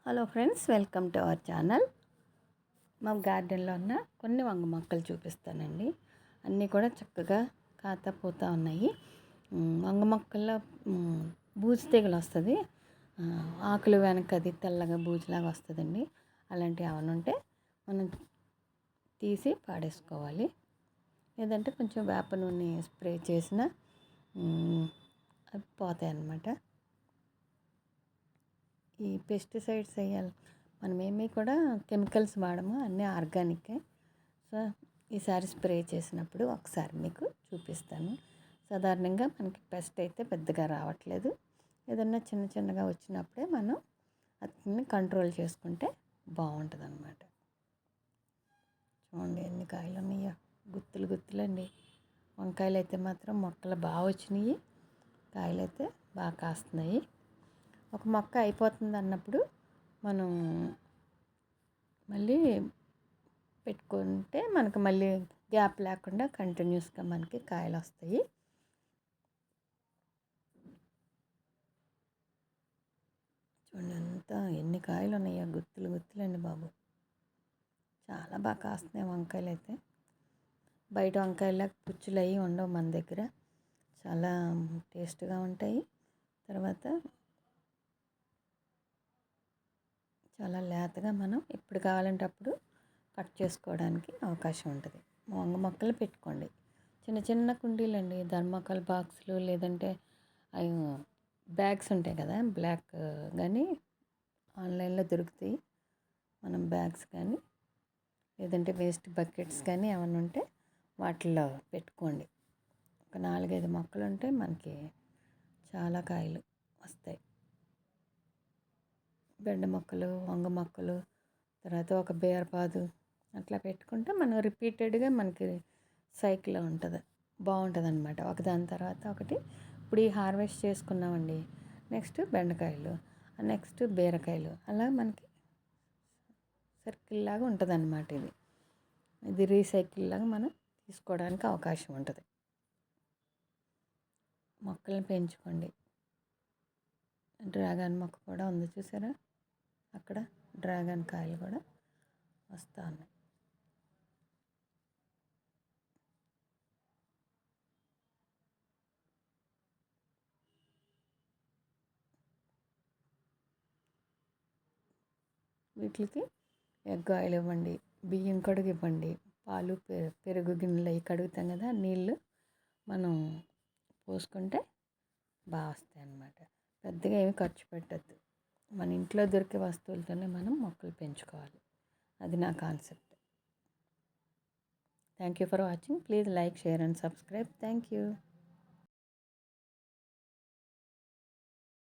Hello friends, welcome to our channel. మా గార్డెన్లో ఉన్న కొన్ని వంగ మొక్కలు చూపిస్తానండి. అన్నీ కూడా చక్కగా కాత పూత ఉన్నాయి. వంగ మొక్కల్లో బూజు తెగులు వస్తుంది. ఆకులు వెనక అది తెల్లగా బూజులాగా వస్తుందండి. అలాంటివి ఏమైనా ఉంటే మనం తీసి పాడేసుకోవాలి. లేదంటే కొంచెం వేప నూనె స్ప్రే చేసిన అవి పోతాయి అన్నమాట. ఈ పెస్టిసైడ్స్ వేయాలి, మనమేమీ కూడా కెమికల్స్ వాడము, అన్నీ ఆర్గానికే. సో ఈసారి స్ప్రే చేసినప్పుడు ఒకసారి మీకు చూపిస్తాను. సాధారణంగా మనకి పెస్ట్ అయితే పెద్దగా రావట్లేదు. ఏదన్నా చిన్న చిన్నగా వచ్చినప్పుడే మనం అతన్ని కంట్రోల్ చేసుకుంటే బాగుంటుంది అన్నమాట. చూడండి ఎన్ని కాయలు ఉన్నాయో, గుత్తులు గుత్తులండి. వంకాయలు అయితే మాత్రం మొక్కలు బాగా వచ్చినాయి, కాయలు అయితే బాగా కాస్తున్నాయి. ఒక మొక్క అయిపోతుంది అన్నప్పుడు మనం మళ్ళీ పెట్టుకుంటే మనకు మళ్ళీ గ్యాప్ లేకుండా కంటిన్యూస్గా మనకి కాయలు వస్తాయి. చూడండి అంతా ఎన్ని కాయలు ఉన్నాయో, గుత్తులు గుత్తులండి బాబు. చాలా బాగా కాస్తున్నాయి వంకాయలు అయితే. బయట వంకాయలకు పుచ్చులు అవి ఉండవు మన దగ్గర, చాలా టేస్ట్గా ఉంటాయి. తర్వాత చాలా లేతగా మనం ఎప్పుడు కావాలంటే అప్పుడు కట్ చేసుకోవడానికి అవకాశం ఉంటుంది. వంగ మొక్కలు పెట్టుకోండి. చిన్న చిన్న కుండీలండి, ధర్మకాల్ బాక్సులు, లేదంటే అవి బ్యాగ్స్ ఉంటాయి కదా, బ్లాక్ కానీ ఆన్లైన్లో దొరుకుతాయి. మనం బ్యాగ్స్ కానీ లేదంటే వేస్ట్ బకెట్స్ కానీ ఏమైనా ఉంటే వాటిల్లో పెట్టుకోండి. ఒక 4-5 మొక్కలు ఉంటే మనకి చాలా కాయలు వస్తాయి. బెండ మొక్కలు, వంగ మొక్కలు, తర్వాత ఒక బీరపాదు అట్లా పెట్టుకుంటే మనం రిపీటెడ్గా మనకి సైకిల్ ఉంటుంది, బాగుంటుంది అన్నమాట. ఒకదాని తర్వాత ఒకటి. ఇప్పుడు ఈ హార్వెస్ట్ చేసుకున్నామండి, నెక్స్ట్ బెండకాయలు, నెక్స్ట్ బీరకాయలు, అలా మనకి సర్కిల్ లాగా ఉంటుంది అన్నమాట. ఇది రీసైకిల్ లాగా మనం తీసుకోవడానికి అవకాశం ఉంటుంది. మొక్కలను పెంచుకోండి. డ్రాగన్ మొక్క కూడా ఉంది చూసారా, అక్కడ డ్రాగన్ కాయలు కూడా వస్తూ ఉన్నాయి. వీటికి ఎగ్ ఆయిల్ ఇవ్వండి, బియ్యం కడుగు ఇవ్వండి, పాలు పెరుగు గిన్నెలు అవి కడుగుతాం కదా, నీళ్ళు మనం పోసుకుంటే బాగా వస్తాయి అన్నమాట. పెద్దగా ఏమి ఖర్చు పెట్టద్దు, మన ఇంట్లో దొరికే వస్తువులతోనే మనం మొక్కలు పెంచుకోవాలి. అది నా concept. Thank you for watching. Please like, share and subscribe. Thank you.